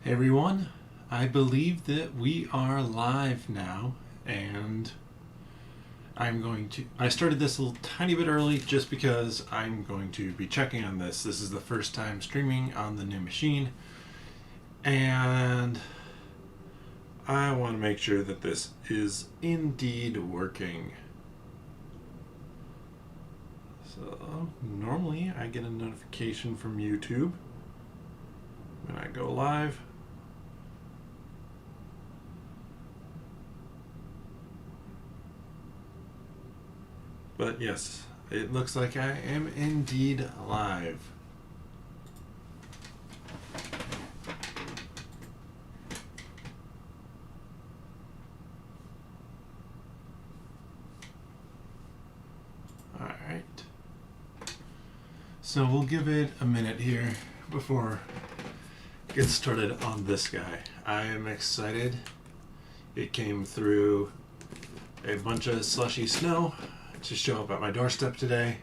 Hey everyone, I believe that we are live now, and I started this a little tiny bit early just because I'm going to be checking on this. This is the first time streaming on the new machine, and I want to make sure that this is indeed working. So, normally I get a notification from YouTube when I go live. But yes, it looks like I am indeed live. Alright. So we'll give it a minute here before I get started on this guy. I am excited. It came through a bunch of slushy snow to show up at my doorstep today.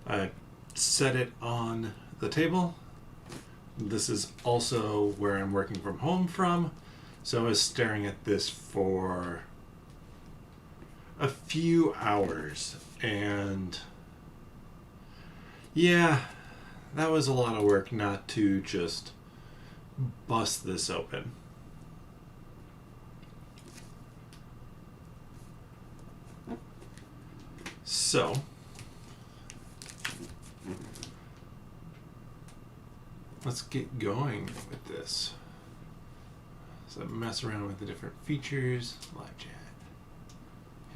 I set it on the table. This is also where I'm working from home from, so I was staring at this for a few hours, and yeah, that was a lot of work not to just bust this open. So, let's get going with this. So mess around with the different features, live chat,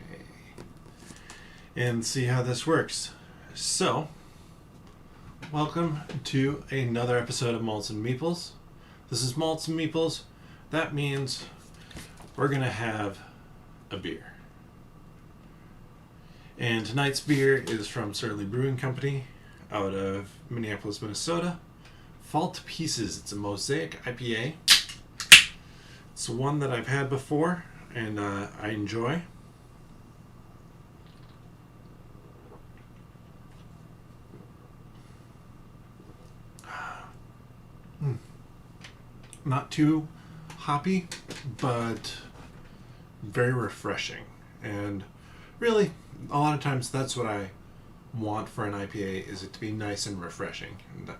okay, and see how this works. So, welcome to another episode of Malts and Meeples. This is Malts and Meeples. That means we're gonna have a beer. And tonight's beer is from Surly Brewing Company out of Minneapolis, Minnesota. Fall to Pieces. It's a Mosaic IPA. It's one that I've had before, and I enjoy. Not too hoppy, but very refreshing. And really, a lot of times that's what I want for an IPA, is it to be nice and refreshing. And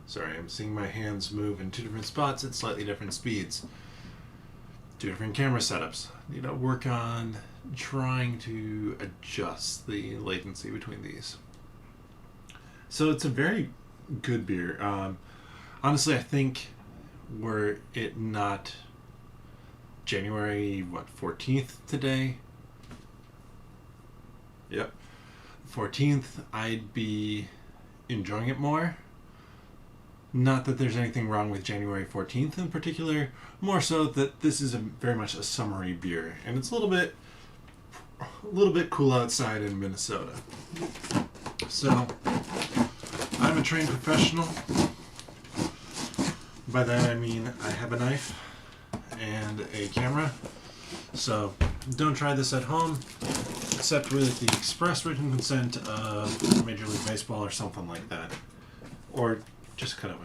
sorry, I'm seeing my hands move in two different spots at slightly different speeds. Two different camera setups. Need to work on trying to adjust the latency between these. So it's a very good beer. Honestly, I think were it not January 14th today, yep, 14th, I'd be enjoying it more. Not that there's anything wrong with January 14th in particular, more so that this is very much a summery beer, and it's a little bit cool outside in Minnesota. So, I'm a trained professional. By that I mean I have a knife and a camera. So, don't try this at home, except with the express written consent of Major League Baseball or something like that. Or just cut it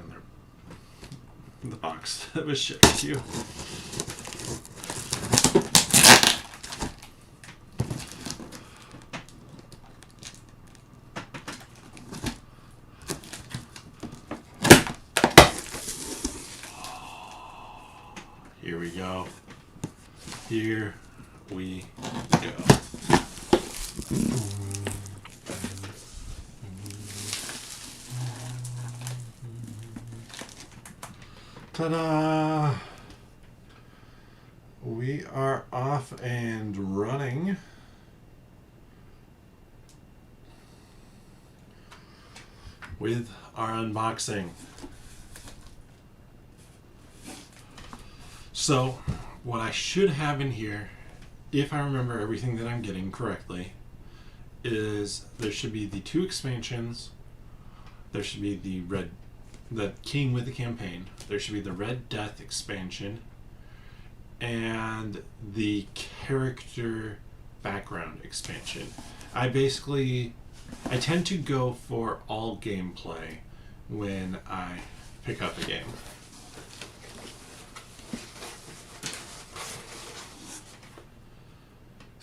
in the box that was shipped to you. Here we go. Here we go. Ta-da! We are off and running. With our unboxing. So, what I should have in here, if I remember everything that I'm getting correctly, is there should be the 2 expansions. There should be the King with the campaign. There should be the Red Death expansion, and the character background expansion. I tend to go for all gameplay when I pick up a game.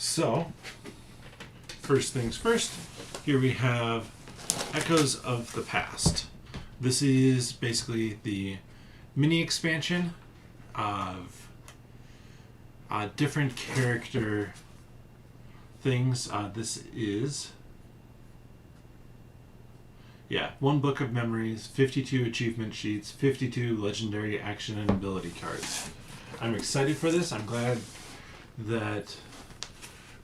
So, first things first, here we have Echoes of the Past. This is basically the mini expansion of different character things. This is, one book of memories, 52 achievement sheets, 52 legendary action and ability cards. I'm excited for this. I'm glad that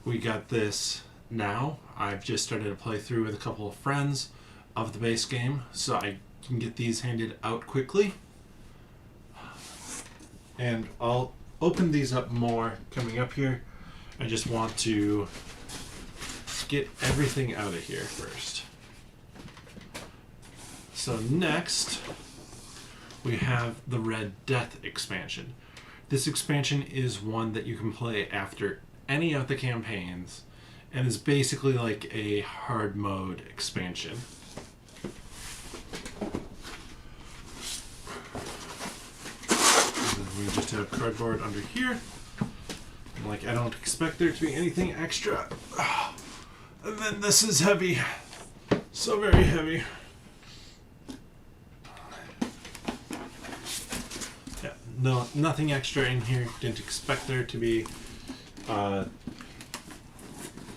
we got this now. I've just started to play through with a couple of friends of the base game, so I can get these handed out quickly. And I'll open these up more coming up here. I just want to get everything out of here first. So next, we have the Red Death expansion. This expansion is one that you can play after any of the campaigns and is basically like a hard mode expansion. And we just have cardboard under here. Like, I don't expect there to be anything extra. And then this is heavy. So very heavy. Yeah, no, nothing extra in here. Didn't expect there to be.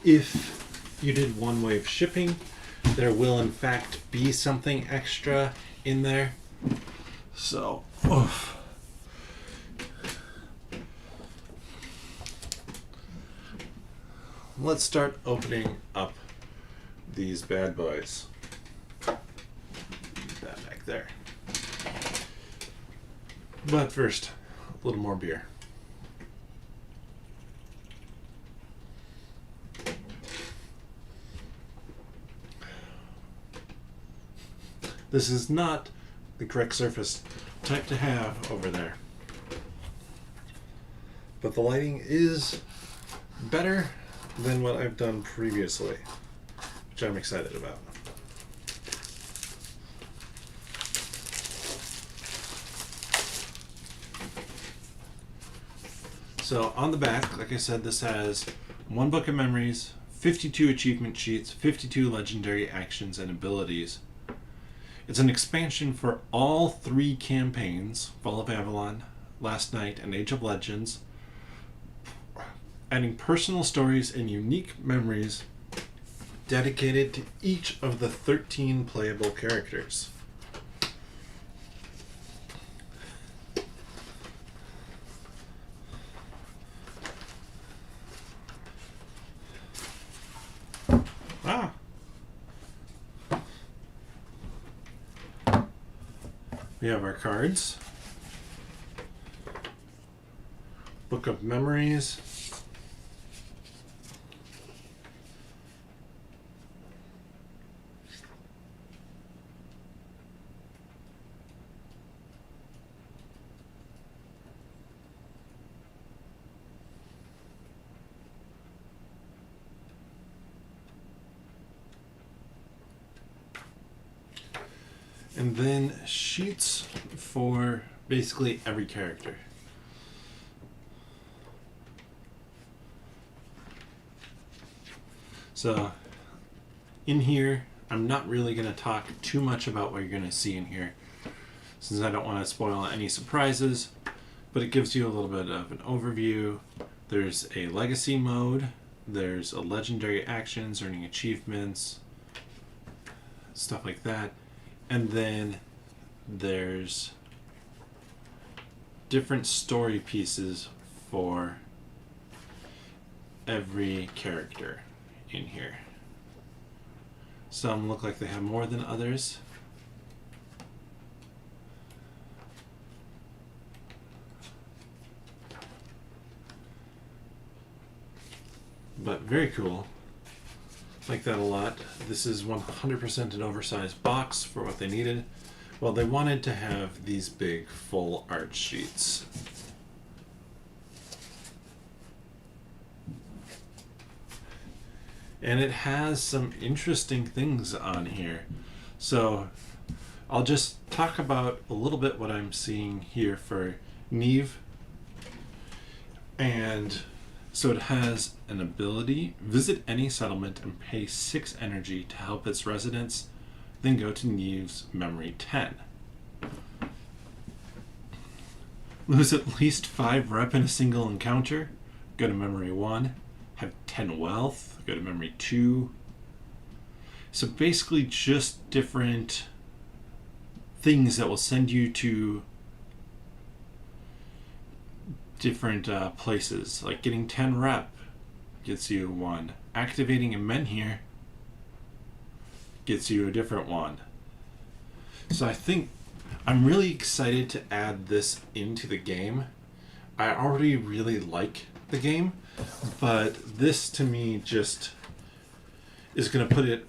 If you did one wave shipping, there will in fact be something extra in there. So, let's start opening up these bad boys. Put that back there. But first, a little more beer. This is not the correct surface type to have over there. But the lighting is better than what I've done previously, which I'm excited about. So on the back, like I said, this has one book of memories, 52 achievement sheets, 52 legendary actions and abilities. It's an expansion for all 3 campaigns, Fall of Avalon, Last Night, and Age of Legends, adding personal stories and unique memories dedicated to each of the 13 playable characters. We have our cards, Book of Memories, and then sheets for basically every character. So in here, I'm not really going to talk too much about what you're going to see in here, since I don't want to spoil any surprises, but it gives you a little bit of an overview. There's a legacy mode, there's a legendary actions, earning achievements, stuff like that. And then there's different story pieces for every character in here. Some look like they have more than others. But very cool. Like that a lot. This is 100% an oversized box for what they needed. Well, they wanted to have these big full art sheets. And it has some interesting things on here. So I'll just talk about a little bit what I'm seeing here for NEVE. And So it has an ability, visit any settlement and pay 6 energy to help its residents, then go to NEVE's memory 10. Lose at least 5 rep in a single encounter, go to memory 1. Have 10 wealth, go to memory 2. So basically just different things that will send you to different places. Like getting 10 rep gets you 1. Activating a menhir gets you a different one. So I think I'm really excited to add this into the game. I already really like the game, but this to me just is going to put it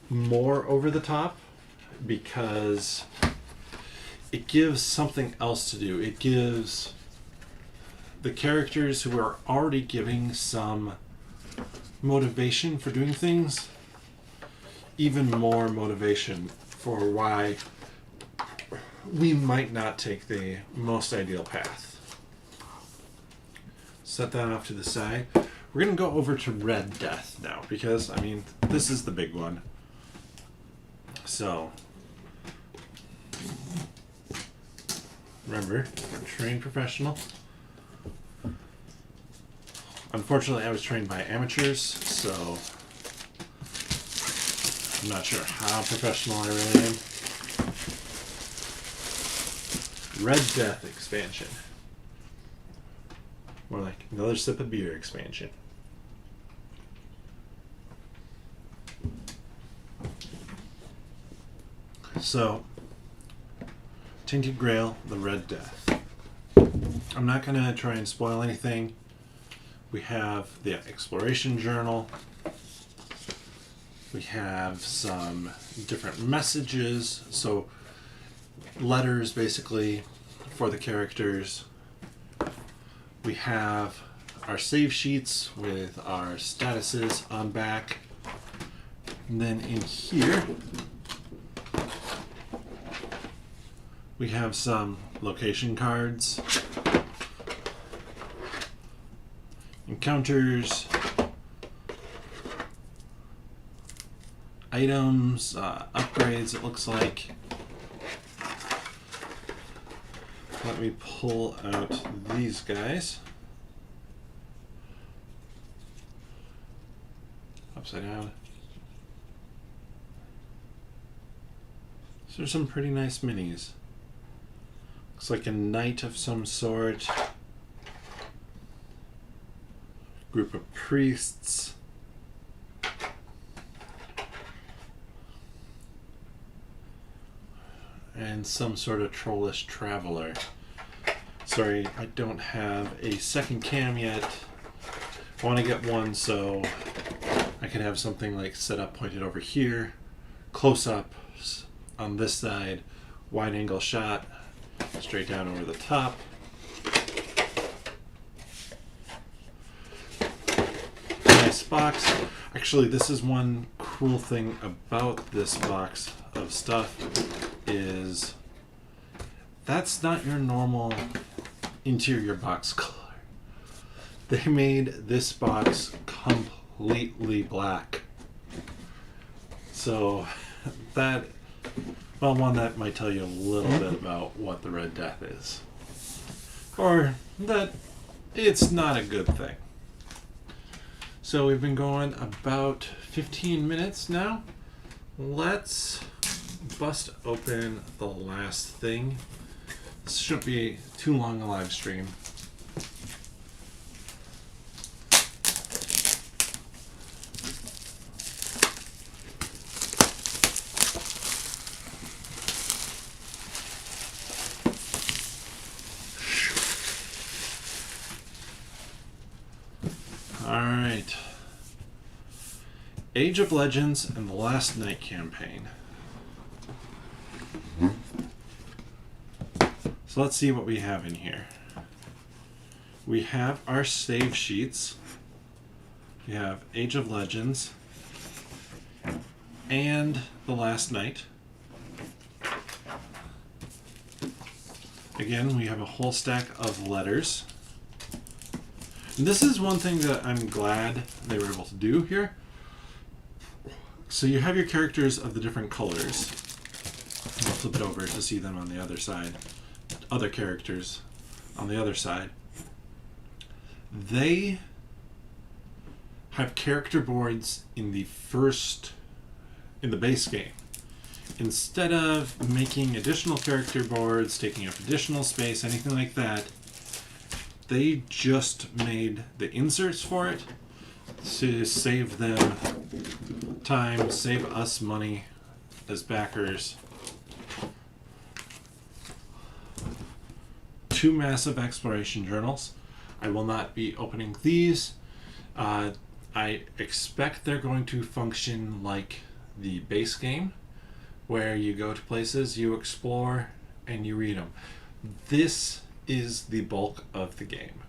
more over the top because it gives something else to do. It gives the characters who are already giving some motivation for doing things even more motivation for why we might not take the most ideal path. Set that off to the side. We're going to go over to Red Death now because, I mean, this is the big one. So, remember, I'm a trained professional. Unfortunately, I was trained by amateurs, so I'm not sure how professional I really am. Red Death expansion. More like another sip of beer expansion. So, Tainted Grail, the Red Death. I'm not going to try and spoil anything. We have the exploration journal. We have some different messages, so letters basically for the characters. We have our save sheets with our statuses on back. And then in here, we have some location cards, encounters, items, upgrades, it looks like. Let me pull out these guys. Upside down. So there's some pretty nice minis. Looks like a knight of some sort. Group of priests. And some sort of trollish traveler. Sorry, I don't have a second cam yet. I want to get one so I can have something like set up pointed over here, close up on this side, wide angle shot, straight down over the top. Nice box. Actually, this is one cool thing about this box of stuff is that's not your normal interior box color. They made this box completely black. So that, well, one that might tell you a little bit about what the Red Death is. Or that it's not a good thing. So we've been going about 15 minutes now. Let's bust open the last thing. This shouldn't be too long a live stream. Alright. Age of Legends and the Last Night campaign. So let's see what we have in here. We have our save sheets. We have Age of Legends and the Last Night. Again, we have a whole stack of letters. This is one thing that I'm glad they were able to do here. So you have your characters of the different colors. I'll flip it over to see them on the other side. Other characters on the other side. They have character boards in the base game. Instead of making additional character boards, taking up additional space, anything like that, they just made the inserts for it to save them time, save us money as backers. 2 massive exploration journals. I will not be opening these. I expect they're going to function like the base game, where you go to places, you explore, and you read them. This is the bulk of the game.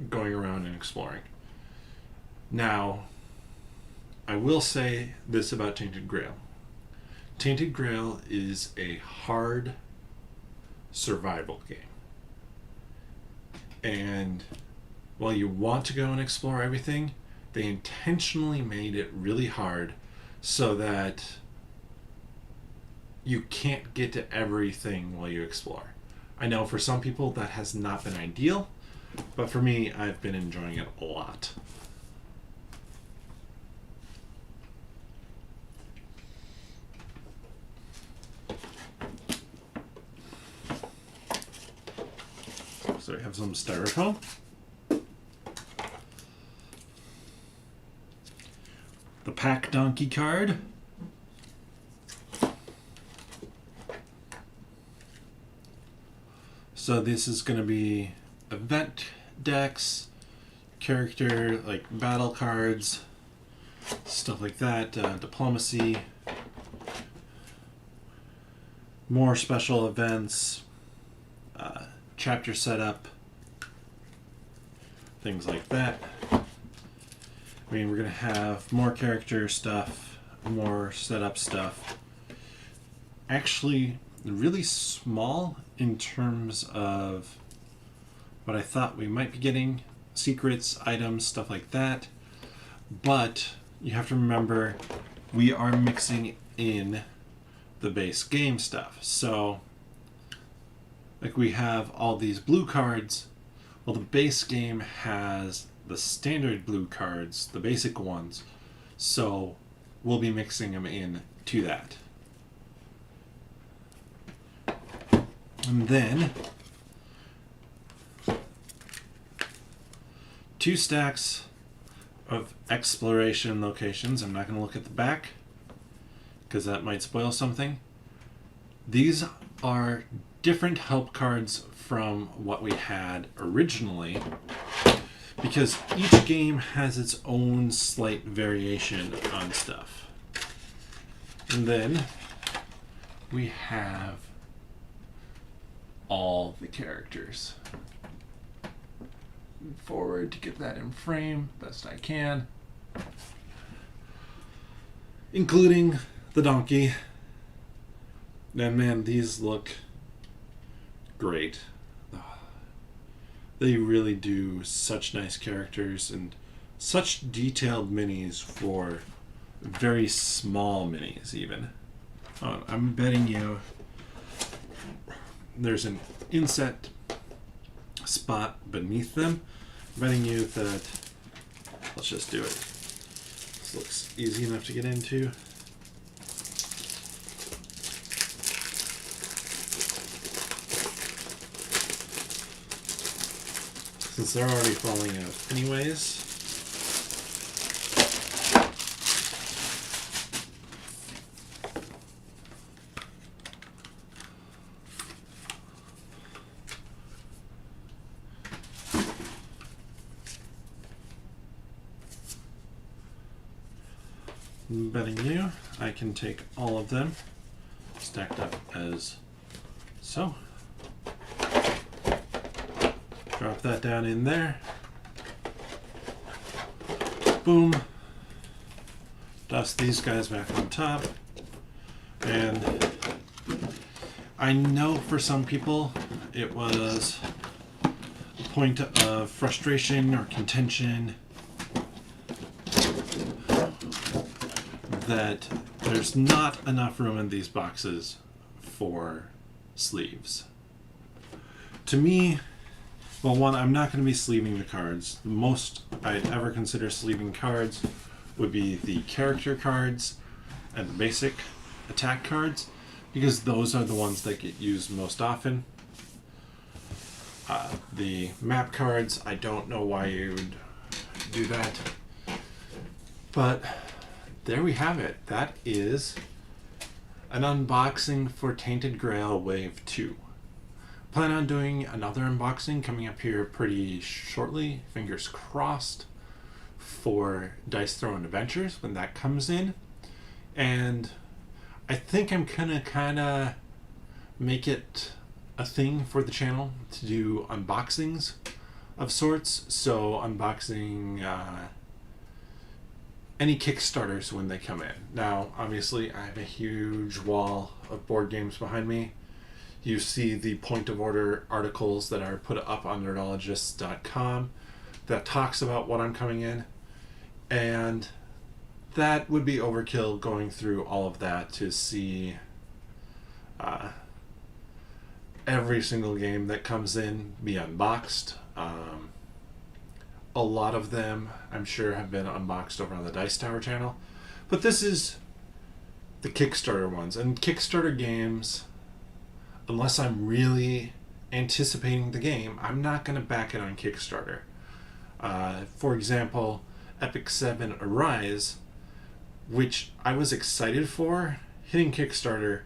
Going around and exploring. Now, I will say this about Tainted Grail. Tainted Grail is a hard survival game. And while you want to go and explore everything, they intentionally made it really hard so that you can't get to everything while you explore. I know for some people that has not been ideal, but for me, I've been enjoying it a lot. So we have some styrofoam. The Pack Donkey card. So this is going to be event decks, character like battle cards, stuff like that, diplomacy, more special events, chapter setup, things like that. I mean, we're going to have more character stuff, more setup stuff. Actually, really small in terms of what I thought we might be getting. Secrets, items, stuff like that. But you have to remember, we are mixing in the base game stuff. So, like we have all these blue cards. Well, the base game has the standard blue cards, the basic ones. So, we'll be mixing them in to that. And then 2 stacks of exploration locations. I'm not going to look at the back because that might spoil something. These are different help cards from what we had originally, because each game has its own slight variation on stuff. And then we have all the characters. Move forward to get that in frame best I can, including the donkey. And man, these look great. They really do such nice characters and such detailed minis for very small minis even. I'm betting you there's an inset spot beneath them. I'm betting you that, let's just do it. This looks easy enough to get into. Since they're already falling out anyways. I'm betting you I can take all of them stacked up as so. Drop that down in there. Boom. Dust these guys back on top. And I know for some people it was a point of frustration or contention that there's not enough room in these boxes for sleeves. To me, well, one, I'm not going to be sleeving the cards. The most I'd ever consider sleeving cards would be the character cards and the basic attack cards, because those are the ones that get used most often. The map cards, I don't know why you would do that. But there we have it. That is an unboxing for Tainted Grail Wave 2. Plan on doing another unboxing coming up here pretty shortly, fingers crossed, for Dice Throwing Adventures when that comes in. And I think I'm gonna kind of make it a thing for the channel to do unboxings of sorts. So unboxing any Kickstarters when they come in. Now, obviously, I have a huge wall of board games behind me. You see the point of order articles that are put up on nerdologists.com that talks about what I'm coming in. And that would be overkill going through all of that to see every single game that comes in be unboxed. A lot of them, I'm sure, have been unboxed over on the Dice Tower channel. But this is the Kickstarter ones. And Kickstarter games, unless I'm really anticipating the game, I'm not going to back it on Kickstarter. For example, Epic 7 Arise, which I was excited for, hitting Kickstarter,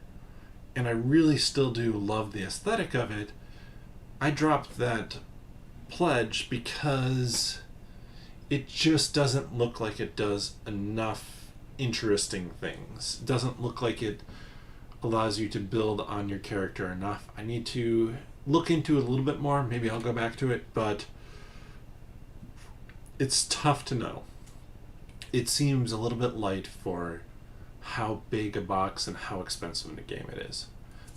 and I really still do love the aesthetic of it. I dropped that pledge because it just doesn't look like it does enough interesting things. It doesn't look like it allows you to build on your character enough. I need to look into it a little bit more. Maybe I'll go back to it, but it's tough to know. It seems a little bit light for how big a box and how expensive a game it is.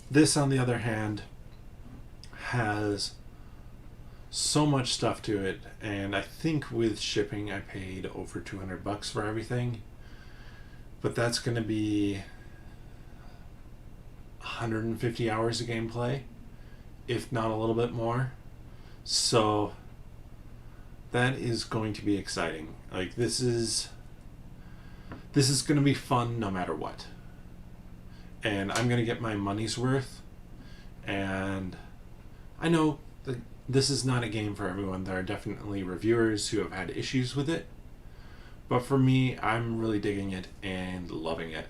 This, on the other hand, has so much stuff to it, and I think with shipping I paid over $200 for everything, but that's going to be 150 hours of gameplay, if not a little bit more. So that is going to be exciting. Like, this is going to be fun no matter what. And I'm going to get my money's worth. And I know that this is not a game for everyone. There are definitely reviewers who have had issues with it. But for me, I'm really digging it and loving it.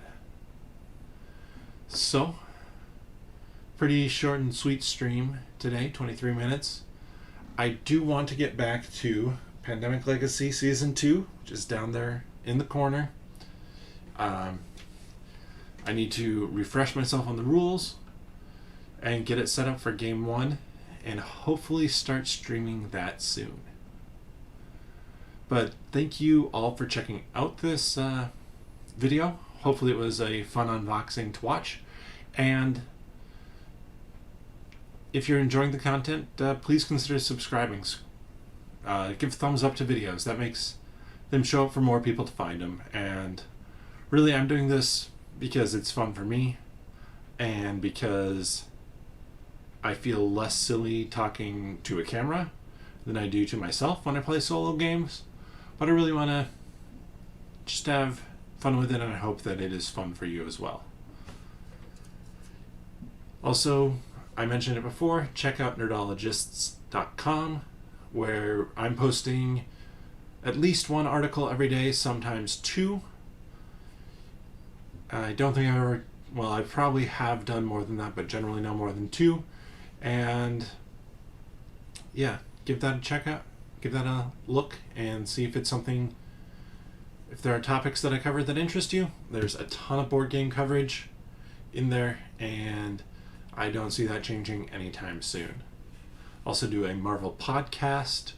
So, pretty short and sweet stream today, 23 minutes. I do want to get back to Pandemic Legacy Season 2, which is down there in the corner. I need to refresh myself on the rules and get it set up for Game 1 and hopefully start streaming that soon. But thank you all for checking out this video. Hopefully it was a fun unboxing to watch. And if you're enjoying the content, please consider subscribing. Give thumbs up to videos. That makes them show up for more people to find them. And really, I'm doing this because it's fun for me and because I feel less silly talking to a camera than I do to myself when I play solo games. But I really want to just have fun with it, and I hope that it is fun for you as well. Also, I mentioned it before, check out nerdologists.com, where I'm posting at least one article every day, sometimes two. I don't think I've ever, well, I probably have done more than that, but generally no more than two. And yeah, give that a check out, give that a look, and see if it's something, if there are topics that I cover that interest you. There's a ton of board game coverage in there, and I don't see that changing anytime soon. Also do a Marvel podcast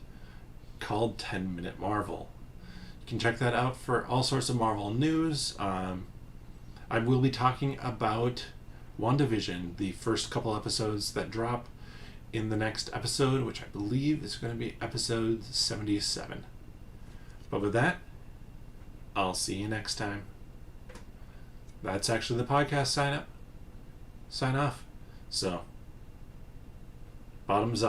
called 10 Minute Marvel. You can check that out for all sorts of Marvel news. I will be talking about WandaVision, the first couple episodes that drop in the next episode, which I believe is going to be episode 77. But with that, I'll see you next time. That's actually the podcast sign off. So, bottoms up.